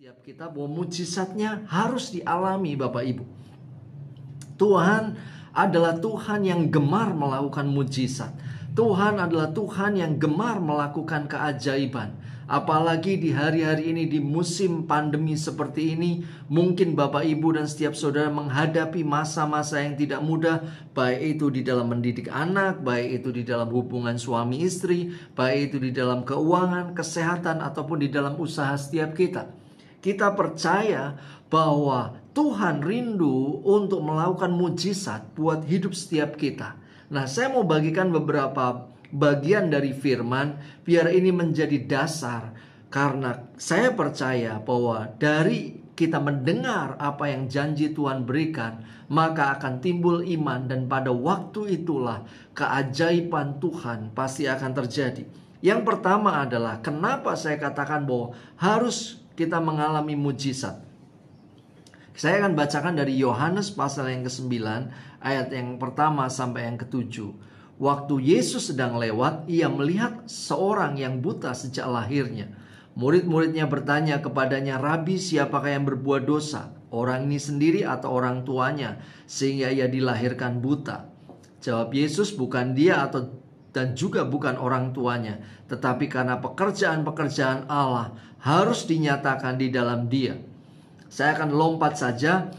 Setiap kita bahwa mujizatnya harus dialami Bapak Ibu. Tuhan adalah Tuhan yang gemar melakukan mujizat. Tuhan adalah Tuhan yang gemar melakukan keajaiban. Apalagi di hari-hari ini, di musim pandemi seperti ini, mungkin Bapak Ibu dan setiap saudara menghadapi masa-masa yang tidak mudah, baik itu di dalam mendidik anak, baik itu di dalam hubungan suami istri, baik itu di dalam keuangan, kesehatan, ataupun di dalam usaha setiap kita. Kita percaya bahwa Tuhan rindu untuk melakukan mujizat buat hidup setiap kita. Nah, saya mau bagikan beberapa bagian dari firman biar ini menjadi dasar. Karena saya percaya bahwa dari kita mendengar apa yang janji Tuhan berikan, maka akan timbul iman, dan pada waktu itulah keajaiban Tuhan pasti akan terjadi. Yang pertama adalah kenapa saya katakan bahwa harus kita mengalami mujizat. Saya akan bacakan dari Yohanes pasal yang ke-9 ayat yang pertama sampai yang ke-7. Waktu Yesus sedang lewat, ia melihat seorang yang buta sejak lahirnya. Murid-muridnya bertanya kepadanya, "Rabi, siapakah yang berbuat dosa? Orang ini sendiri atau orang tuanya, sehingga ia dilahirkan buta?" Jawab Yesus, "Bukan dia dan juga bukan orang tuanya, tetapi karena pekerjaan-pekerjaan Allah harus dinyatakan di dalam dia." Saya akan lompat saja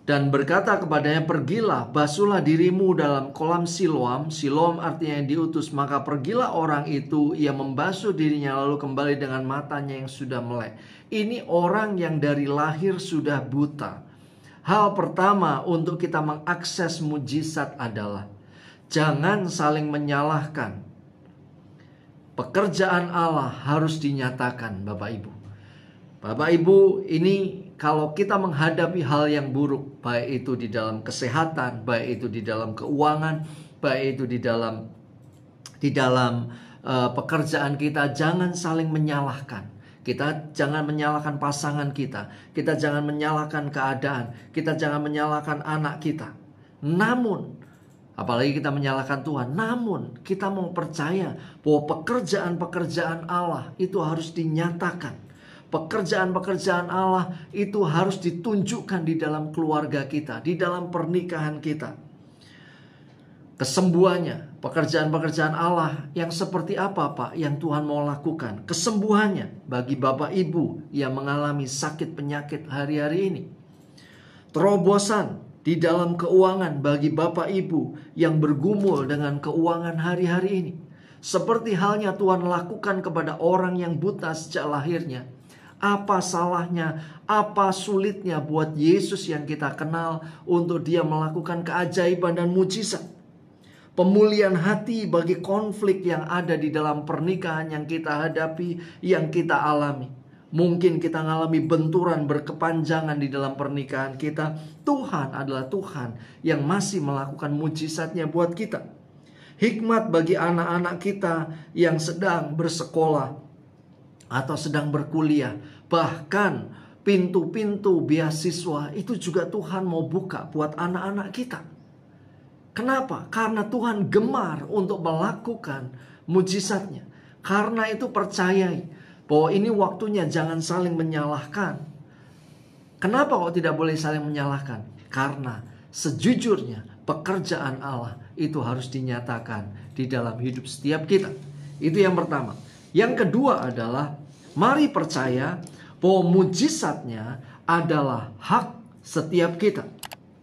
dan berkata kepadanya, "Pergilah, basuhlah dirimu dalam kolam Siloam." Siloam artinya yang diutus. Maka pergilah orang itu, ia membasuh dirinya lalu kembali dengan matanya yang sudah melek. Ini orang yang dari lahir sudah buta. Hal pertama untuk kita mengakses mujizat adalah jangan saling menyalahkan. Pekerjaan Allah harus dinyatakan, Bapak Ibu. Bapak Ibu, ini kalau kita menghadapi hal yang buruk, baik itu di dalam kesehatan, baik itu di dalam keuangan, baik itu di dalam pekerjaan kita, jangan saling menyalahkan. Kita jangan menyalahkan pasangan kita. Kita jangan menyalahkan keadaan. Kita jangan menyalahkan anak kita. Namun, apalagi kita menyalahkan Tuhan. Namun kita mau percaya bahwa pekerjaan-pekerjaan Allah itu harus dinyatakan. Pekerjaan-pekerjaan Allah itu harus ditunjukkan di dalam keluarga kita, di dalam pernikahan kita. Kesembuhannya, pekerjaan-pekerjaan Allah yang seperti apa Pak yang Tuhan mau lakukan? Kesembuhannya bagi Bapak Ibu yang mengalami sakit penyakit hari-hari ini. Terobosan di dalam keuangan bagi Bapak Ibu yang bergumul dengan keuangan hari-hari ini. Seperti halnya Tuhan lakukan kepada orang yang buta sejak lahirnya. Apa salahnya, apa sulitnya buat Yesus yang kita kenal untuk dia melakukan keajaiban dan mujizat. Pemulihan hati bagi konflik yang ada di dalam pernikahan yang kita hadapi, yang kita alami. Mungkin kita mengalami benturan berkepanjangan di dalam pernikahan kita. Tuhan adalah Tuhan yang masih melakukan mujizatnya buat kita. Hikmat bagi anak-anak kita yang sedang bersekolah atau sedang berkuliah. Bahkan pintu-pintu beasiswa itu juga Tuhan mau buka buat anak-anak kita. Kenapa? Karena Tuhan gemar untuk melakukan mujizatnya. Karena itu percayai bahwa ini waktunya jangan saling menyalahkan. Kenapa kok tidak boleh saling menyalahkan? Karena sejujurnya pekerjaan Allah itu harus dinyatakan di dalam hidup setiap kita. Itu yang pertama. Yang kedua adalah mari percaya bahwa mujizatnya adalah hak setiap kita.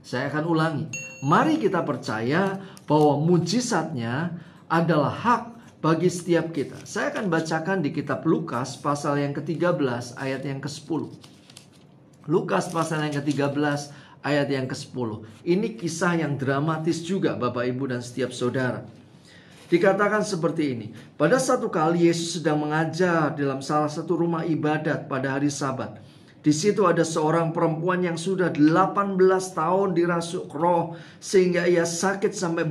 Saya akan ulangi. Mari kita percaya bahwa mujizatnya adalah hak bagi setiap kita. Saya akan bacakan di kitab Lukas pasal yang ke-13 ayat yang ke-10. Lukas pasal yang ke-13 ayat yang ke-10. Ini kisah yang dramatis juga Bapak Ibu dan setiap saudara. Dikatakan seperti ini. Pada satu kali Yesus sedang mengajar dalam salah satu rumah ibadat pada hari Sabat. Di situ ada seorang perempuan yang sudah 18 tahun dirasuk roh sehingga ia sakit sampai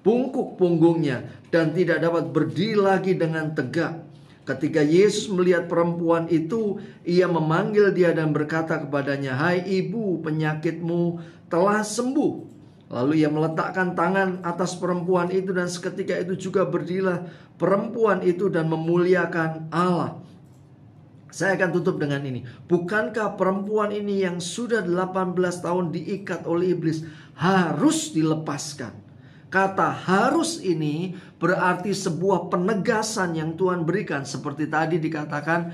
bungkuk punggungnya dan tidak dapat berdiri lagi dengan tegak. Ketika Yesus melihat perempuan itu, ia memanggil dia dan berkata kepadanya, "Hai ibu, penyakitmu telah sembuh." Lalu ia meletakkan tangan atas perempuan itu dan seketika itu juga berdirilah perempuan itu dan memuliakan Allah. Saya akan tutup dengan ini. Bukankah perempuan ini yang sudah 18 tahun diikat oleh iblis harus dilepaskan? Kata harus ini berarti sebuah penegasan yang Tuhan berikan. Seperti tadi dikatakan,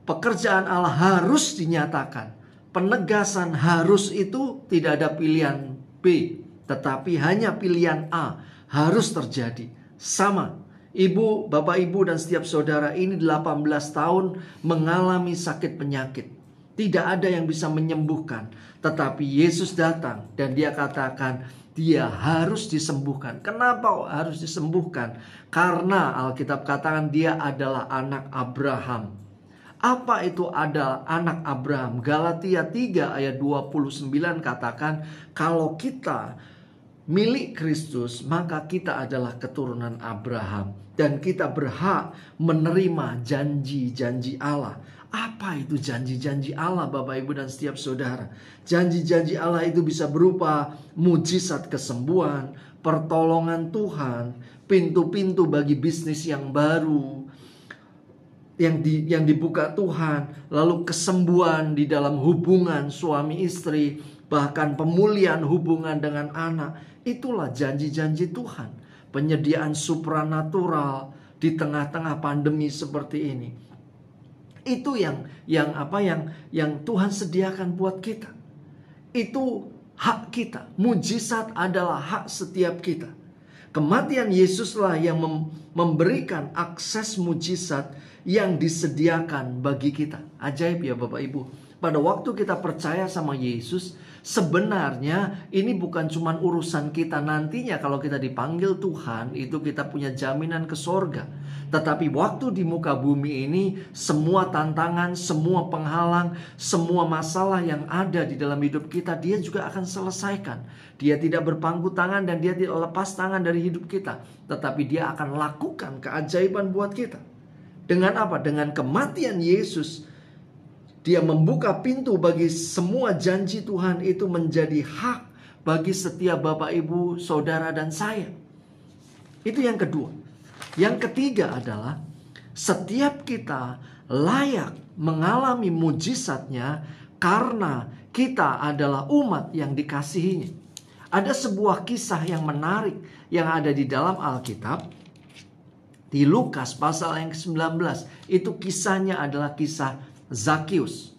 pekerjaan Allah harus dinyatakan. Penegasan harus itu tidak ada pilihan B, tetapi hanya pilihan A. Harus terjadi. Sama. Ibu, bapak ibu dan setiap saudara ini 18 tahun mengalami sakit penyakit. Tidak ada yang bisa menyembuhkan. Tetapi Yesus datang dan dia katakan dia harus disembuhkan. Kenapa harus disembuhkan? Karena Alkitab katakan dia adalah anak Abraham. Apa itu adalah anak Abraham? Galatia 3 ayat 29 katakan kalau kita milik Kristus, maka kita adalah keturunan Abraham. Dan kita berhak menerima janji-janji Allah. Apa itu janji-janji Allah, Bapak Ibu dan setiap saudara? Janji-janji Allah itu bisa berupa mujizat kesembuhan, pertolongan Tuhan, pintu-pintu bagi bisnis yang baru, yang dibuka Tuhan, lalu kesembuhan di dalam hubungan suami istri, bahkan pemulihan hubungan dengan anak. Itulah janji-janji Tuhan. Penyediaan supranatural di tengah-tengah pandemi seperti ini. Itu yang Tuhan sediakan buat kita. Itu hak kita. Mujizat adalah hak setiap kita. Kematian Yesuslah yang memberikan akses mujizat yang disediakan bagi kita. Ajaib ya Bapak Ibu. Pada waktu kita percaya sama Yesus, sebenarnya ini bukan cuma urusan kita nantinya kalau kita dipanggil Tuhan, itu kita punya jaminan ke sorga. Tetapi waktu di muka bumi ini, semua tantangan, semua penghalang, semua masalah yang ada di dalam hidup kita, dia juga akan selesaikan. Dia tidak berpangku tangan dan dia tidak lepas tangan dari hidup kita. Tetapi dia akan lakukan keajaiban buat kita. Dengan apa? Dengan kematian Yesus, dia membuka pintu bagi semua janji Tuhan itu menjadi hak bagi setiap Bapak, Ibu, Saudara, dan saya. Itu yang kedua. Yang ketiga adalah setiap kita layak mengalami mujizatnya karena kita adalah umat yang dikasihinya. Ada sebuah kisah yang menarik yang ada di dalam Alkitab. Di Lukas pasal yang ke-19. Itu kisahnya adalah kisah Zakius.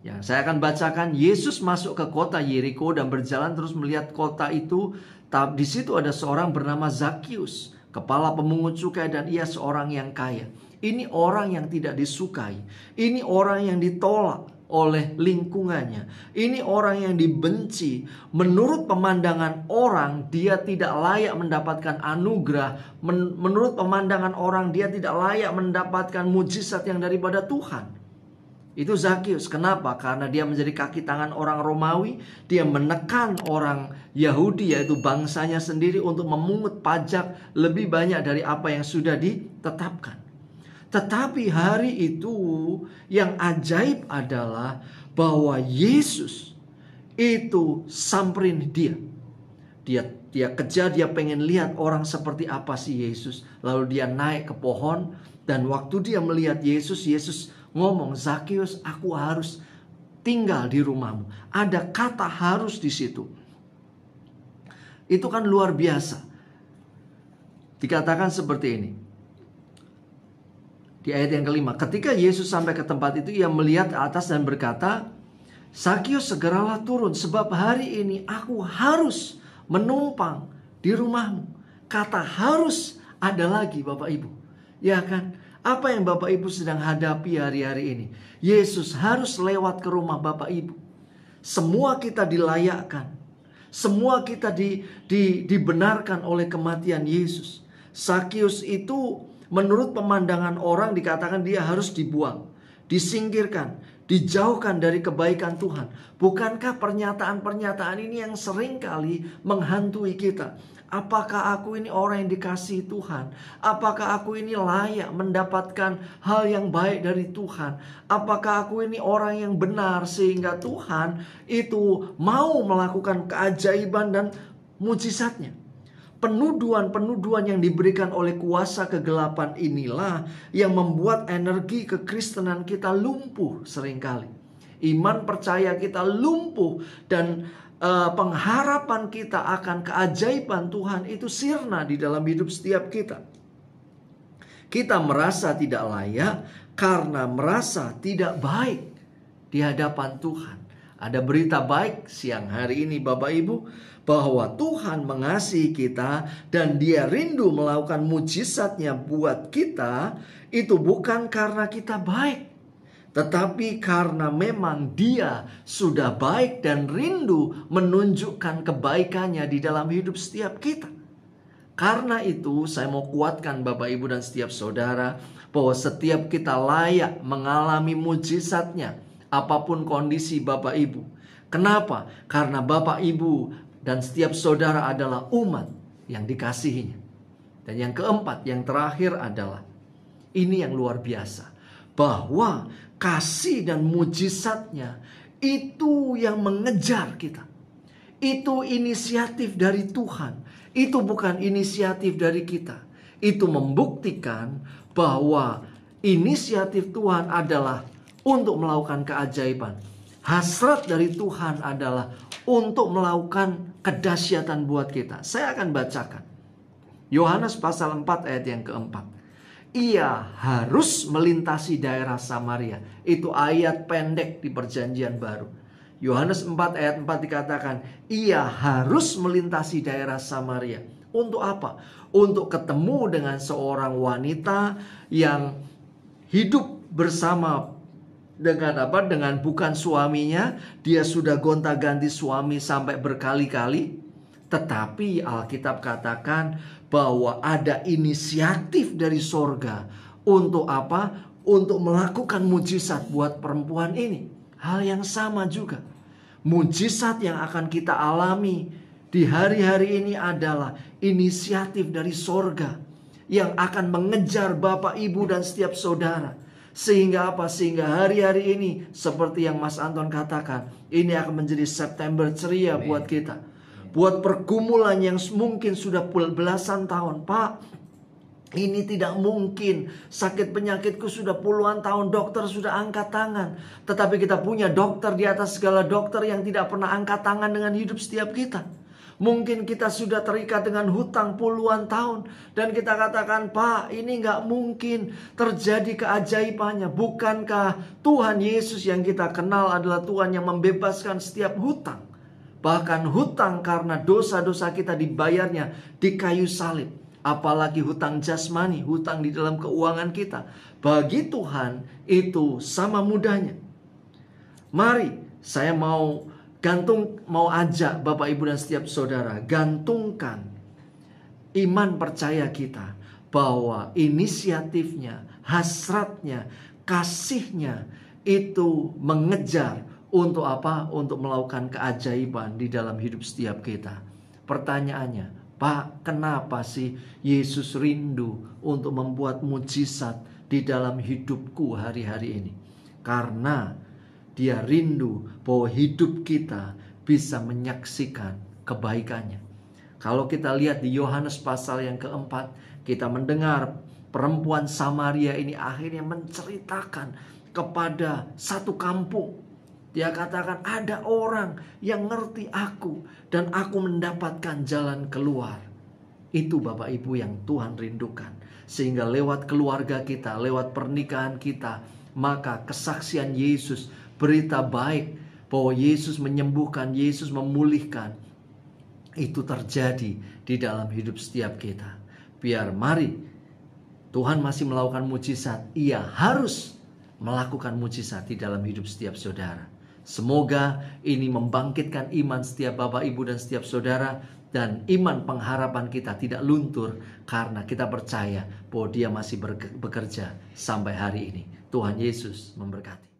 Yang saya akan bacakan, Yesus masuk ke kota Yeriko dan berjalan terus melihat kota itu. Di situ ada seorang bernama Zakius, kepala pemungut cukai, dan ia seorang yang kaya. Ini orang yang tidak disukai. Ini orang yang ditolak oleh lingkungannya. Ini orang yang dibenci. Menurut pemandangan orang, dia tidak layak mendapatkan anugerah. Menurut pemandangan orang, dia tidak layak mendapatkan mujizat yang daripada Tuhan. Itu Zakius. Kenapa? Karena dia menjadi kaki tangan orang Romawi. Dia menekan orang Yahudi, yaitu bangsanya sendiri, untuk memungut pajak lebih banyak dari apa yang sudah ditetapkan. Tetapi hari itu yang ajaib adalah bahwa Yesus itu samperin dia. Dia kejar, dia pengen lihat orang seperti apa sih Yesus. Lalu dia naik ke pohon, dan waktu dia melihat Yesus, Yesus ngomong, Zakius, aku harus tinggal di rumahmu. Ada kata harus di situ. Itu kan luar biasa. Dikatakan seperti ini. Di ayat yang kelima, ketika Yesus sampai ke tempat itu, ia melihat ke atas dan berkata, Zakius, segeralah turun, sebab hari ini aku harus menumpang di rumahmu. Kata harus ada lagi, Bapak Ibu. Ya kan? Apa yang Bapak Ibu sedang hadapi hari-hari ini? Yesus harus lewat ke rumah Bapak Ibu. Semua kita dilayakkan. Semua kita dibenarkan oleh kematian Yesus. Zakius itu menurut pemandangan orang dikatakan dia harus dibuang, disingkirkan, dijauhkan dari kebaikan Tuhan. Bukankah pernyataan-pernyataan ini yang seringkali menghantui kita? Apakah aku ini orang yang dikasihi Tuhan? Apakah aku ini layak mendapatkan hal yang baik dari Tuhan? Apakah aku ini orang yang benar sehingga Tuhan itu mau melakukan keajaiban dan mujizatnya? penuduhan-penuduhan yang diberikan oleh kuasa kegelapan inilah yang membuat energi kekristenan kita lumpuh seringkali. Iman percaya kita lumpuh dan pengharapan kita akan keajaiban Tuhan itu sirna di dalam hidup setiap kita. Kita merasa tidak layak karena merasa tidak baik di hadapan Tuhan. Ada berita baik siang hari ini Bapak Ibu, bahwa Tuhan mengasihi kita dan Dia rindu melakukan mujizatnya buat kita. Itu bukan karena kita baik, tetapi karena memang Dia sudah baik dan rindu menunjukkan kebaikannya di dalam hidup setiap kita. Karena itu saya mau kuatkan Bapak Ibu dan setiap saudara bahwa setiap kita layak mengalami mujizatnya, apapun kondisi Bapak Ibu. Kenapa? Karena Bapak Ibu dan setiap saudara adalah umat yang dikasihinya. Dan yang keempat, yang terakhir adalah ini yang luar biasa, bahwa kasih dan mujizatnya itu yang mengejar kita. Itu inisiatif dari Tuhan. Itu bukan inisiatif dari kita. Itu membuktikan bahwa inisiatif Tuhan adalah untuk melakukan keajaiban. Hasrat dari Tuhan adalah untuk melakukan kedahsyatan buat kita. Saya akan bacakan Yohanes pasal 4 ayat yang keempat. Ia harus melintasi daerah Samaria. Itu ayat pendek di perjanjian baru. Yohanes 4 ayat 4 dikatakan, ia harus melintasi daerah Samaria. Untuk apa? Untuk ketemu dengan seorang wanita yang hidup bersama dengan bukan suaminya. Dia sudah gonta-ganti suami sampai berkali-kali. Tetapi Alkitab katakan bahwa ada inisiatif dari sorga. Untuk apa? Untuk melakukan mujizat buat perempuan ini. Hal yang sama juga. Mujizat yang akan kita alami di hari-hari ini adalah inisiatif dari sorga yang akan mengejar Bapak, Ibu, dan setiap saudara. Sehingga apa? Sehingga hari-hari ini seperti yang Mas Anton katakan, ini akan menjadi September ceria buat kita. Buat pergumulan yang mungkin sudah belasan tahun. Pak, ini tidak mungkin. Sakit penyakitku sudah puluhan tahun, dokter sudah angkat tangan. Tetapi kita punya dokter di atas segala dokter yang tidak pernah angkat tangan dengan hidup setiap kita. Mungkin kita sudah terikat dengan hutang puluhan tahun. Dan kita katakan, Pak, ini gak mungkin terjadi keajaibannya. Bukankah Tuhan Yesus yang kita kenal adalah Tuhan yang membebaskan setiap hutang? Bahkan hutang karena dosa-dosa kita dibayarnya di kayu salib. Apalagi hutang jasmani, hutang di dalam keuangan kita. Bagi Tuhan itu sama mudahnya. Mari saya mau ajak Bapak, Ibu, dan setiap saudara, gantungkan iman percaya kita bahwa inisiatifnya, hasratnya, kasihnya itu mengejar untuk apa? Untuk melakukan keajaiban di dalam hidup setiap kita. Pertanyaannya, Pak, kenapa sih Yesus rindu untuk membuat mujizat di dalam hidupku hari-hari ini? Karena Dia rindu bahwa hidup kita bisa menyaksikan kebaikannya. Kalau kita lihat di Yohanes pasal yang keempat, kita mendengar perempuan Samaria ini akhirnya menceritakan kepada satu kampung. Dia katakan, ada orang yang ngerti aku dan aku mendapatkan jalan keluar. Itu Bapak Ibu yang Tuhan rindukan. Sehingga lewat keluarga kita, lewat pernikahan kita, maka kesaksian Yesus, berita baik bahwa Yesus menyembuhkan, Yesus memulihkan, itu terjadi di dalam hidup setiap kita. Biar mari, Tuhan masih melakukan mujizat. Ia harus melakukan mujizat di dalam hidup setiap saudara. Semoga ini membangkitkan iman setiap Bapak, Ibu, dan setiap saudara. Dan iman pengharapan kita tidak luntur karena kita percaya bahwa Dia masih bekerja sampai hari ini. Tuhan Yesus memberkati.